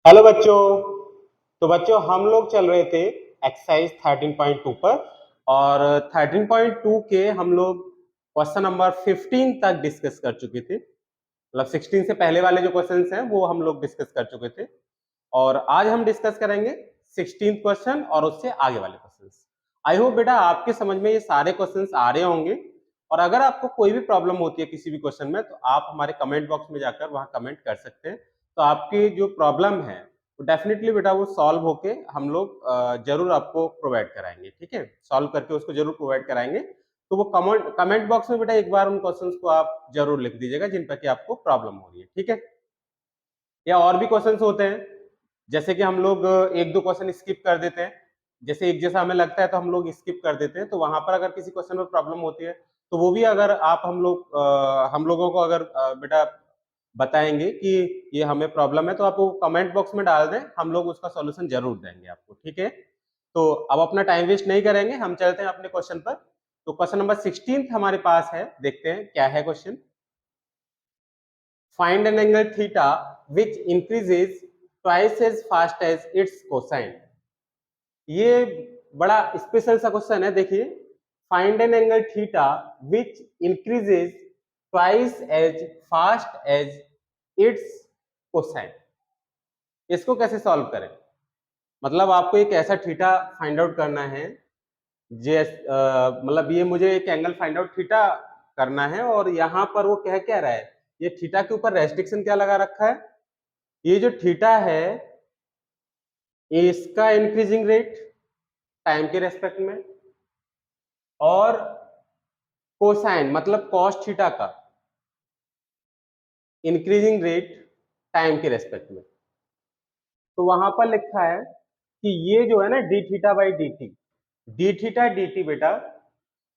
Hello बच्चों। तो बच्चों हम लोग चल रहे थे एक्सरसाइज 13.2 पर और 13.2 के हम लोग क्वेश्चन नंबर 15 तक डिस्कस कर चुके थे। मतलब 16 से पहले वाले जो क्वेश्चंस हैं वो हम लोग डिस्कस कर चुके थे और आज हम डिस्कस करेंगे 16th क्वेश्चन और उससे आगे वाले क्वेश्चंस। आई होप बेटा आपके समझ में ये सारे क्वेश्चंस आ रहे होंगे और अगर आपको कोई भी प्रॉब्लम होती है किसी भी क्वेश्चन में तो आप हमारे कमेंट बॉक्स में जाकर वहां कमेंट कर सकते हैं। तो आपकी जो प्रॉब्लम है तो डेफिनेटली बेटा वो सॉल्व होके हम लोग जरूर आपको प्रोवाइड कराएंगे। ठीक है, सॉल्व करके उसको जरूर प्रोवाइड कराएंगे। तो वो कमेंट बॉक्स में बेटा एक बार उन क्वेश्चंस को आप जरूर लिख दीजिएगा जिन पर कि आपको प्रॉब्लम हो रही है। ठीक है, या और भी क्वेश्चंस होते हैं जैसे कि हम लोग एक दो क्वेश्चन स्किप कर देते हैं, जैसे एक जैसा हमें लगता है तो हम लोग स्किप कर देते हैं। तो वहां पर अगर किसी क्वेश्चन में प्रॉब्लम होती है तो वो भी अगर आप हम लोगों को अगर बेटा बताएंगे कि ये हमें प्रॉब्लम है तो आप वो कमेंट बॉक्स में डाल दें, हम लोग उसका सॉल्यूशन जरूर देंगे आपको। ठीक है, तो अब अपना टाइम वेस्ट नहीं करेंगे, हम चलते हैं अपने क्वेश्चन पर। तो क्वेश्चन नंबर 16 हमारे पास है, देखते हैं क्या है question. Find an angle theta which increases twice as fast as its cosine। ये बड़ा स्पेशल सा क्वेश्चन है। देखिए, find an angle theta which increases twice as fast as its cosine. इसको कैसे सॉल्व करें? मतलब आपको एक ऐसा थीटा फाइंड आउट करना है, मतलब ये मुझे एक एंगल फाइंड आउट थीटा करना है और यहाँ पर वो क्या रहा है, ये थीटा के ऊपर रेस्ट्रिक्शन क्या लगा रखा है, ये जो थीटा है इसका इंक्रीजिंग रेट टाइम के रेस्पेक्ट में और कोसाइन मतलब कॉस थीटा का इंक्रीजिंग रेट टाइम के रेस्पेक्ट में। तो वहां पर लिखा है कि ये जो है ना D theta by D theta D T बेटा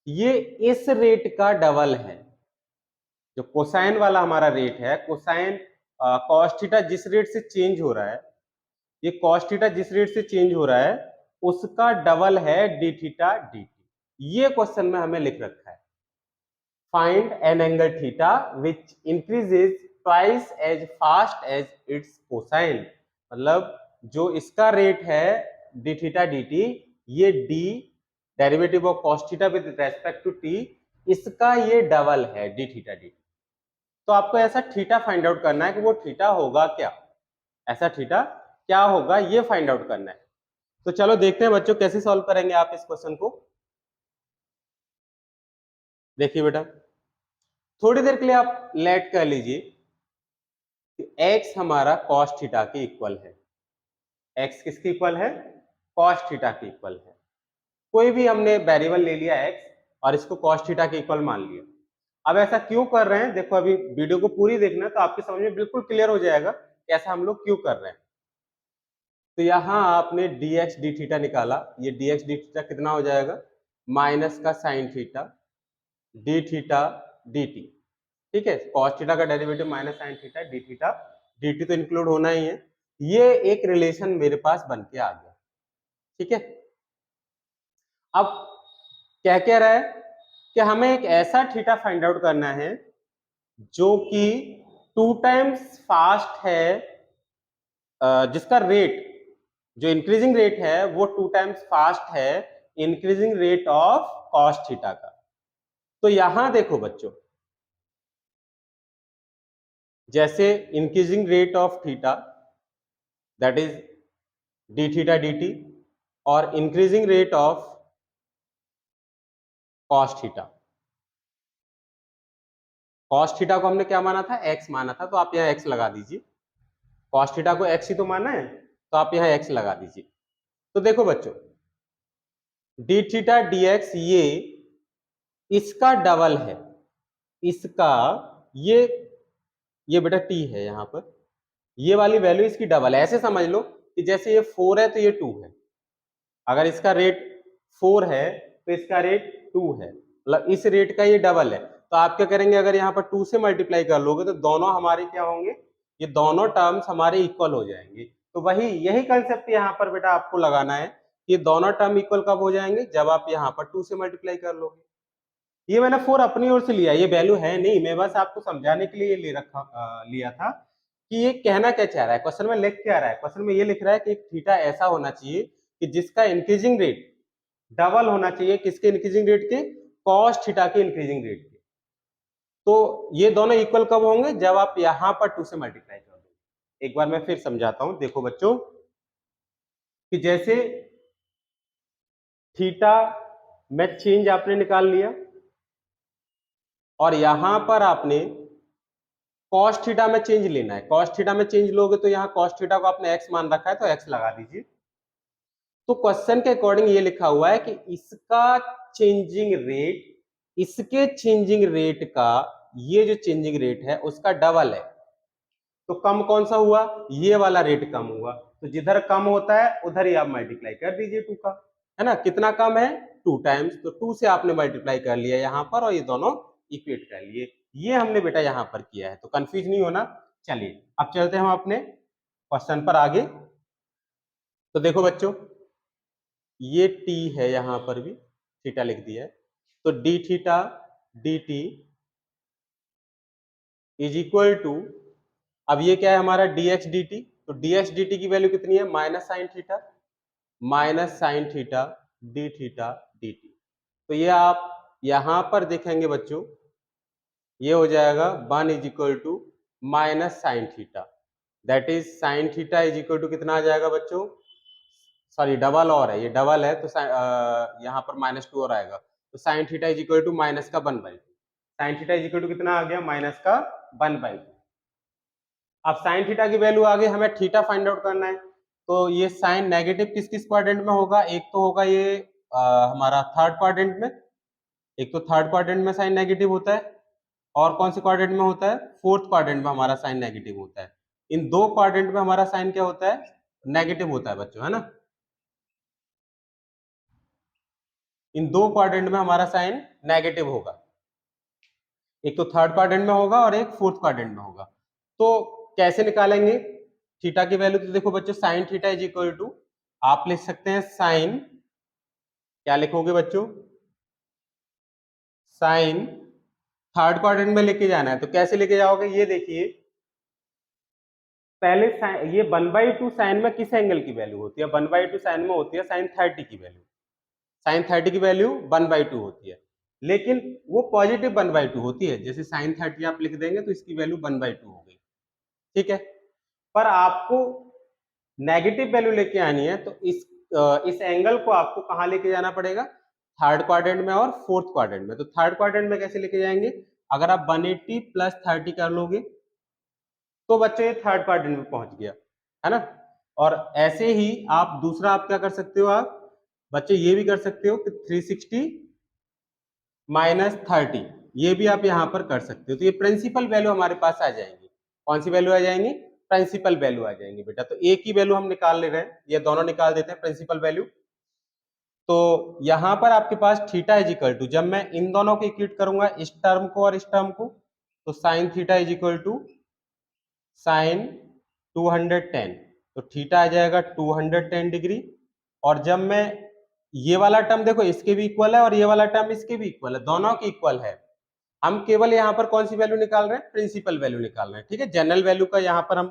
ये इस रेट का डबल है। जो कोसाइन वाला हमारा रेट है, कोसाइन कॉस थीटा जिस रेट से चेंज हो रहा है, ये कॉस थीटा जिस रेट से चेंज हो रहा है उसका डबल है डी थीटा डी टी। ये क्वेश्चन में हमें लिख रखा है find an angle theta which increases twice as fast as its cosine. मतलब जो इसका रेट है डी थीटा डी टी, ये D derivative of cos theta with respect to T, इसका ये डबल है डी थीटा डी टी। तो आपको ऐसा थीटा फाइंड आउट करना है कि वो थीटा होगा क्या, ऐसा थीटा क्या होगा ये फाइंड आउट करना है। तो चलो देखते हैं बच्चों कैसे सॉल्व करेंगे आप इस क्वेश्चन को। देखिए बेटा, थोड़ी देर के लिए आप लेट कर लीजिए कि x हमारा cos थीटा के इक्वल है। x किसके इक्वल है? cos थीटा के इक्वल है। कोई भी हमने वेरिएबल ले लिया x और इसको cos थीटा के इक्वल मान लिया। अब ऐसा क्यों कर रहे हैं, देखो अभी वीडियो को पूरी देखना तो आपके समझ में बिल्कुल क्लियर हो जाएगा कि ऐसा हम लोग क्यों कर रहे हैं। तो यहाँ आपने dx डी थीटा निकाला, ये dx डी थीटा कितना हो जाएगा, माइनस का sine theta D theta D T. ठीक है, cos थीटा का derivative minus sine theta D theta D T तो इंक्लूड होना ही है। ये एक रिलेशन मेरे पास बन के आ गया। ठीक है, अब क्या कह रहा है कि हमें एक ऐसा थीटा फाइंड आउट करना है जो कि 2 टाइम्स फास्ट है, जिसका रेट जो इंक्रीजिंग रेट है वो 2 टाइम्स फास्ट है increasing rate of cos theta का। तो यहां देखो बच्चों, जैसे increasing rate of theta that is d theta D t और increasing rate of cos theta. Cos theta को हमने क्या माना था, एक्स माना था, तो आप यहाँ एक्स लगा दीजिए। कॉस थीटा को एक्स ही तो माना है तो आप यहाँ एक्स लगा दीजिए। तो देखो बच्चों, डी थीटा डी एक्स इसका डबल है, इसका ये बेटा टी है यहाँ पर, ये वाली वैल्यू इसकी डबल है। ऐसे समझ लो कि जैसे ये 4 है तो ये 2 है। अगर इसका रेट 4 है तो इसका रेट 2 है, मतलब इस रेट का ये डबल है। तो आप क्या करेंगे, अगर यहाँ पर 2 से मल्टीप्लाई कर लोगे तो दोनों हमारे क्या होंगे, ये दोनों टर्म्स हमारे इक्वल हो जाएंगे। तो यही कंसेप्ट यहाँ पर बेटा आपको लगाना है कि ये दोनों टर्म इक्वल कब हो जाएंगे, जब आप यहाँ पर 2 से मल्टीप्लाई कर लोगे। ये मैंने 4 अपनी ओर से लिया, ये वैल्यू है नहीं, मैं बस आपको समझाने के लिए लिया था कि ये कहना क्या चाह रहा है, क्वेश्चन में लिख क्या रहा है। क्वेश्चन में ये लिख रहा है कि एक थीटा ऐसा होना चाहिए कि जिसका इंक्रीजिंग रेट डबल होना चाहिए किसके इंक्रीजिंग रेट के, कॉस थीटा के इंक्रीजिंग रेट के। तो ये दोनों इक्वल कब होंगे, जब आप यहां पर 2 से मल्टीप्लाई कर दोगे। एक बार मैं फिर समझाता हूं, देखो बच्चों कि जैसे थीटा में चेंज आपने निकाल लिया और यहां पर आपने कॉस थीटा में चेंज लेना है। कॉस थीटा में चेंज लोगे तो यहाँ कॉस थीटा को आपने एक्स मान रखा है तो एक्स लगा दीजिए। तो क्वेश्चन के अकॉर्डिंग ये लिखा हुआ है कि इसका चेंजिंग रेट इसके चेंजिंग रेट का, ये जो चेंजिंग रेट है उसका डबल है। तो कम कौन सा हुआ, ये वाला रेट कम हुआ। तो जिधर कम होता है उधर ही आप मल्टीप्लाई कर दीजिए 2 का, है ना। कितना कम है, 2 टाइम्स। तो 2 से आपने मल्टीप्लाई कर लिया यहाँ पर और ये दोनों इक्वेट कर लिए। ये हमने बेटा यहाँ पर किया है, तो कंफ्यूज नहीं होना। चलिए अब चलते हैं हम अपने क्वेश्चन पर आगे। तो देखो बच्चों, ये टी है, यहाँ पर भी थीटा लिख दिया है। तो D theta D T is equal to, अब ये क्या है हमारा dx dt। तो dx dt की वैल्यू कितनी है, minus sine theta D theta dt। तो ये आप यहां पर देखेंगे बच्चों, ये हो जाएगा 1 is equal to minus sine theta, that is sine theta is equal to कितना आ जाएगा बच्चों, सॉरी डबल और है, ये डबल है तो यहाँ पर -2 और आएगा। तो sine theta is equal to minus का 1/2। Sine theta is equal to कितना आ गया, माइनस का 1/2। अब साइन थीटा की वैल्यू आ गई, हमें थीटा फाइंड आउट करना है। तो ये साइन नेगेटिव किस किस क्वाड्रेंट में होगा, एक तो होगा ये हमारा थर्ड क्वाड्रेंट में, एक तो थर्ड क्वाड्रेंट में साइन नेगेटिव होता है, और कौन से क्वाड्रेंट में होता है, फोर्थ क्वाड्रेंट में हमारा साइन नेगेटिव होता है। इन दो क्वाड्रेंट में हमारा साइन क्या होता है, नेगेटिव होता है बच्चों, है ना। इन दो क्वाड्रेंट में हमारा साइन नेगेटिव होगा, एक तो थर्ड क्वाड्रेंट में होगा और एक फोर्थ क्वाड्रेंट में होगा। तो कैसे निकालेंगे थीटा की वैल्यू, तो देखो बच्चों sine theta is equal to, आप लिख सकते हैं साइन, क्या लिखोगे बच्चों, साइन थर्ड क्वाड्रेंट में लेके जाना है। तो कैसे लेके जाओगे, ये देखिए पहले ये 1/2 साइन में किस एंगल की वैल्यू होती है, 1/2 साइन में होती है साइन 30 की वैल्यू। साइन 30 की वैल्यू 1/2 होती है, लेकिन वो पॉजिटिव 1/2 होती है। जैसे साइन 30 आप लिख देंगे तो इसकी वैल्यू 1/2 हो गई, ठीक है। पर आपको नेगेटिव वैल्यू लेके आनी है तो इस एंगल को आपको कहां लेके जाना पड़ेगा, थर्ड क्वाड्रेंट में और फोर्थ क्वाड्रेंट में। तो थर्ड क्वाड्रेंट में कैसे लेके जाएंगे, अगर आप 180 + 30 कर लोगे तो बच्चे ये थर्ड क्वाड्रेंट में पहुंच गया, है ना। और ऐसे ही आप दूसरा आप क्या कर सकते हो, आप बच्चे ये भी कर सकते हो कि 360 - 30, ये भी आप यहाँ पर कर सकते हो। तो ये प्रिंसिपल वैल्यू हमारे पास आ जाएंगी। कौन सी वैल्यू आ जाएंगी, प्रिंसिपल वैल्यू आ जाएंगी बेटा। तो एक ही वैल्यू हम निकाल ले रहे हैं, ये दोनों निकाल देते हैं प्रिंसिपल वैल्यू। तो यहां पर आपके पास थीटा इज इक्वल टू, जब मैं इन दोनों को इक्वेट करूंगा, इस टर्म को और इस टर्म को, तो sine theta is equal to sine 210, तो थीटा आ जाएगा 210 डिग्री। और जब मैं ये वाला टर्म देखो इसके भी इक्वल है और ये वाला टर्म इसके भी इक्वल है, दोनों की इक्वल है। हम केवल यहाँ पर कौन सी वैल्यू निकाल रहे हैं, प्रिंसिपल वैल्यू निकाल रहे हैं, ठीक है। जनरल वैल्यू का यहाँ पर हम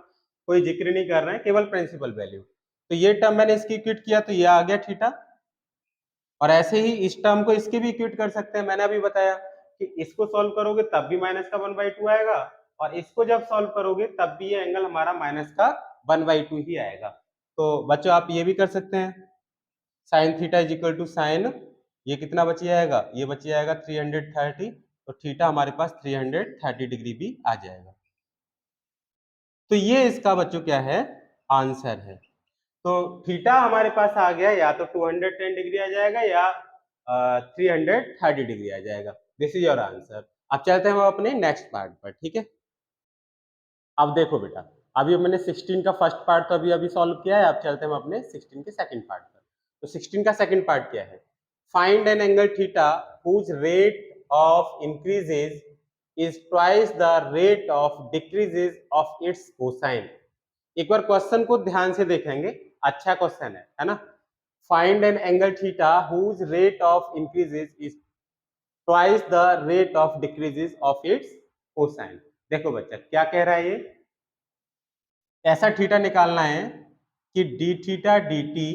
कोई जिक्र नहीं कर रहे हैं, केवल प्रिंसिपल वैल्यू। तो ये टर्म मैंने इसकी इक्वेट किया तो ये आ गया थीटा। और ऐसे ही इस टर्म को इसके भी इक्वेट कर सकते हैं। मैंने अभी बताया कि इसको सॉल्व करोगे तब भी माइनस का 1/2 आएगा, और इसको जब सॉल्व करोगे तब भी ये एंगल हमारा माइनस का 1/2 ही आएगा। तो बच्चों आप ये भी कर सकते हैं, sine theta is equal to sine, ये कितना बच जाएगा, ये बच जाएगा 330। तो थीटा हमारे पास 330 डिग्री भी आ जाएगा। तो ये इसका बच्चों क्या है, आंसर है। तो थीटा हमारे पास आ गया, या तो 210 डिग्री आ जाएगा या 330 डिग्री आ जाएगा। This is your answer. अब चलते हैं हम अपने नेक्स्ट पार्ट पर, ठीक है। अब देखो बेटा, अभी मैंने 16 का फर्स्ट पार्ट तो अभी अभी सॉल्व किया है। अब चलते हैं हम अपने 16 के सेकंड पार्ट पर। तो 16 का सेकंड पार्ट क्या है, find an angle theta whose rate of increases is twice the rate of decreases of its cosine. एक बार क्वेश्चन को ध्यान से देखेंगे, अच्छा क्वेश्चन है ना। Find an angle theta whose rate of increases is twice the rate of decreases of its cosine. देखो बच्चा क्या कह रहा है ये, ऐसा थीटा निकालना है कि डी थीटा डी टी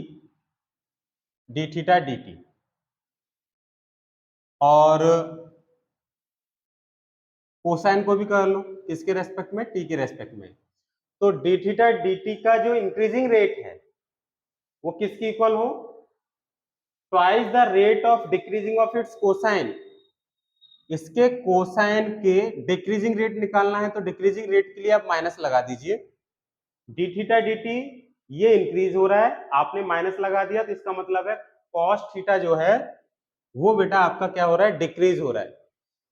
और कोसाइन को भी कर लो, किसके रेस्पेक्ट में, टी के रेस्पेक्ट में। तो डी थीटा डी टी का जो इंक्रीजिंग रेट है वो किसकी इक्वल हो, twice the rate of decreasing of its cosine. इसके कोसाइन के डिक्रीजिंग रेट निकालना है, तो डिक्रीजिंग रेट के लिए आप माइनस लगा दीजिए। डी थीटा डी टी ये इंक्रीज हो रहा है, आपने माइनस लगा दिया, तो इसका मतलब है कॉस थीटा जो है वो बेटा आपका क्या हो रहा है, डिक्रीज हो रहा है।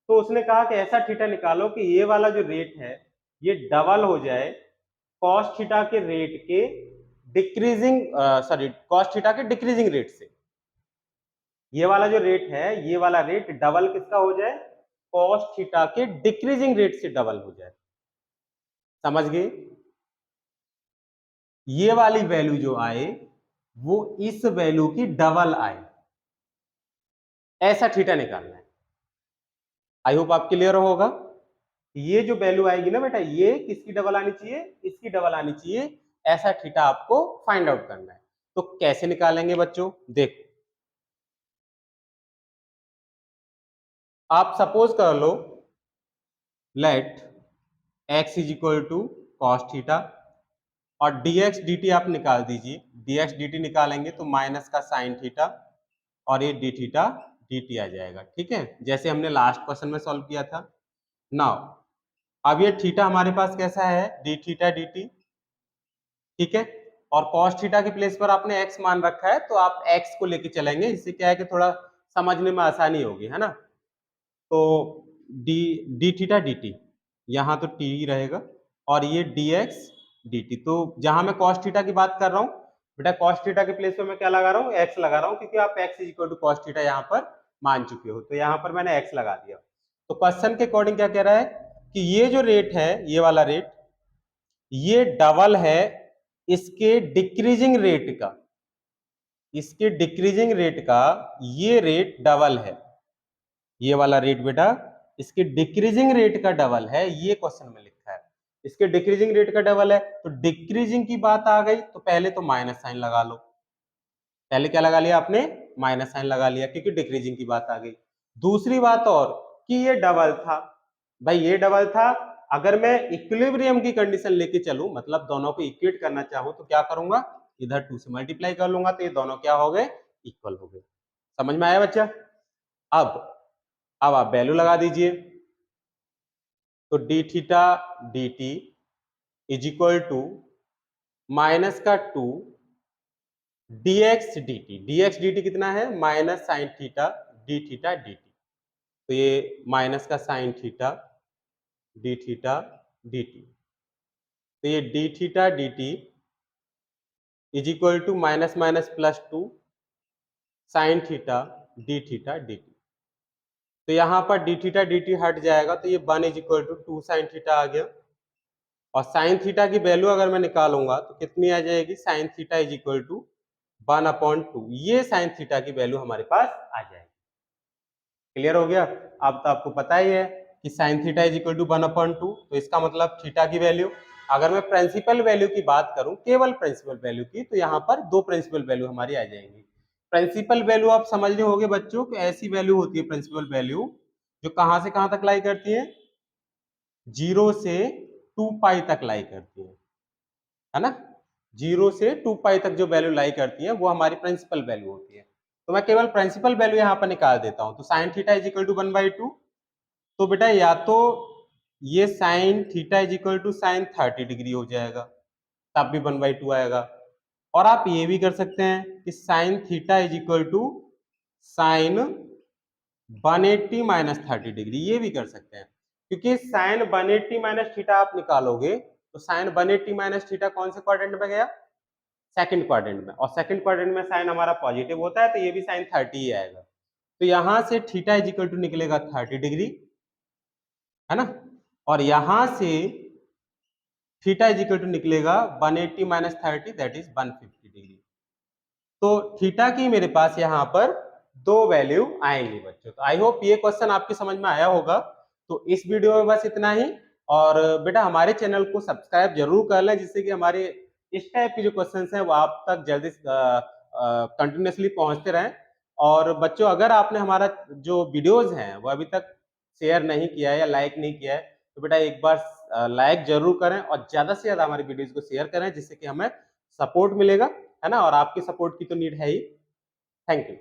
तो उसने कहा कि ऐसा थीटा निकालो कि ये वाला जो रेट है ये डबल हो जाए कॉस थीटा के रेट के डिक्रीजिंग, सॉरी कॉस थीटा के डिक्रीजिंग रेट से। ये वाला जो रेट है, ये वाला रेट डबल किसका हो जाए, कॉस थीटा के डिक्रीजिंग रेट से डबल हो जाए। समझ गए, ये वाली वैल्यू जो आए वो इस वैल्यू की डबल आए, ऐसा थीटा निकालना है। आई होप आप क्लियर होगा। ये जो वैल्यू आएगी ना बेटा, ये किसकी डबल आनी चाहिए, इसकी डबल आनी चाहिए, ऐसा थीटा आपको फाइंड आउट करना है। तो कैसे निकालेंगे बच्चों, देखो आप सपोज कर लो let x is equal to cos theta और dx dt आप निकाल दीजिए। dx dt निकालेंगे तो माइनस का साइन थीटा और ये d थीटा dt आ जाएगा, ठीक है, जैसे हमने लास्ट क्वेश्चन में सॉल्व किया था। नाउ अब ये थीटा हमारे पास कैसा है, d थीटा dt, ठीक है, और cos थीटा के प्लेस पर आपने x मान रखा है, तो आप x को लेके चलेंगे, इससे क्या है कि थोड़ा समझने में आसानी होगी, है ना। तो डी थीटा डी टी, यहाँ तो t रहेगा और ये dx dt। तो जहां मैं cos थीटा की बात कर रहा हूँ बेटा, cos थीटा के प्लेस पे मैं क्या लगा रहा हूँ, x लगा रहा हूँ, क्योंकि आप x is equal to cos theta यहाँ पर मान चुके हो, तो यहाँ पर मैंने x लगा दिया। तो क्वेश्चन के अकॉर्डिंग क्या कह रहा है कि ये जो रेट है, ये वाला रेट, ये डबल है इसके डिक्रीजिंग रेट का, इसके डिक्रीजिंग रेट का ये रेट डबल है, ये वाला रेट बेटा इसके डिक्रीजिंग रेट का डबल है, ये क्वेश्चन में लिखा है, इसके डिक्रीजिंग रेट का डबल है। तो डिक्रीजिंग की बात आ गई तो पहले तो माइनस साइन लगा लो, पहले क्या लगा लिया आपने, माइनस साइन लगा लिया, क्योंकि डिक्रीजिंग की बात आ गई। दूसरी बात और कि ये डबल था, भाई ये डबल था, अगर मैं इक्विलिब्रियम की कंडीशन लेके चलूं, मतलब दोनों को इक्वेट करना चाहूं, तो क्या करूंगा, इधर 2 से मल्टीप्लाई कर लूंगा, तो ये दोनों क्या हो गए, इक्वल हो गए। समझ में आया बच्चा। अब आप वैल्यू लगा दीजिए, तो D theta D T is equal to minus का 2 dx dt, dx dt कितना है, minus sine theta D theta dt। तो ये माइनस का sine theta D theta dt, तो ये D theta dt is equal to minus minus plus 2 sine theta D theta dt। तो यहाँ पर डी थीटा dt हट जाएगा, तो ये 1 is equal to 2 sine theta आ गया, और साइन थीटा की वैल्यू अगर मैं निकालूंगा तो कितनी आ जाएगी, sine theta is equal to 1/2, ये साइन थीटा की वैल्यू हमारे पास आ जाएगी। क्लियर हो गया। अब तो आपको पता ही है कि sine theta is equal to 1/2, तो इसका मतलब थीटा की वैल्यू, अगर मैं प्रिंसिपल वैल्यू की बात करूं, केवल प्रिंसिपल वैल्यू की, तो यहाँ पर 2 प्रिंसिपल वैल्यू हमारी आ जाएंगी। प्रिंसिपल वैल्यू आप समझ रहे होंगे बच्चों कि ऐसी वैल्यू होती है प्रिंसिपल वैल्यू जो कहां से कहां तक लाई करती है, 0 से 2 पाई तक लाई करती है ना। 0 से 2 पाई तक जो वैल्यू लाई करती है वो हमारी प्रिंसिपल वैल्यू होती है। तो मैं केवल प्रिंसिपल वैल्यू यहाँ पर निकाल देता हूँ, तो sine theta is equal to 1/2, तो बेटा या तो ये sine theta is equal to sine 30 degree हो जाएगा, तब भी 1/2 आएगा, और आप ये भी कर सकते हैं कि sine theta is equal to sine 180 minus 30 degree, ये भी कर सकते हैं, क्योंकि साइन 180 माइनस थीटा आप निकालोगे तो साइन 180 माइनस थीटा कौन से क्वाड्रेंट में गया, सेकंड क्वाड्रेंट में, और सेकंड क्वाड्रेंट में साइन हमारा पॉजिटिव होता है, तो ये भी साइन 30 ही आएगा। तो यहां से थीटा इज इक्वल टू निकलेगा 30 डिग्री, है ना, और यहां से थीटा इज इक्वल टू निकलेगा 180 माइनस 30, दैट इज 150 डिग्री। तो थीटा की मेरे पास यहाँ पर 2 वैल्यू आएंगी बच्चों। तो आई होप ये क्वेश्चन आपकी समझ में आया होगा। तो इस वीडियो में बस इतना ही, और बेटा हमारे चैनल को सब्सक्राइब जरूर कर लें, जिससे कि हमारे इस टाइप के जो क्वेश्चंस हैं वो आप तक जल्दी कंटिन्यूसली पहुंचते रहें। और बच्चों अगर आपने हमारा जो वीडियोज हैं वो अभी तक शेयर नहीं किया है या लाइक नहीं किया है, तो बेटा एक बार लाइक जरूर करें और ज्यादा से ज्यादा हमारी वीडियोज को शेयर करें, जिससे कि हमें सपोर्ट मिलेगा, है ना, और आपकी सपोर्ट की तो नीड है ही। Thank you.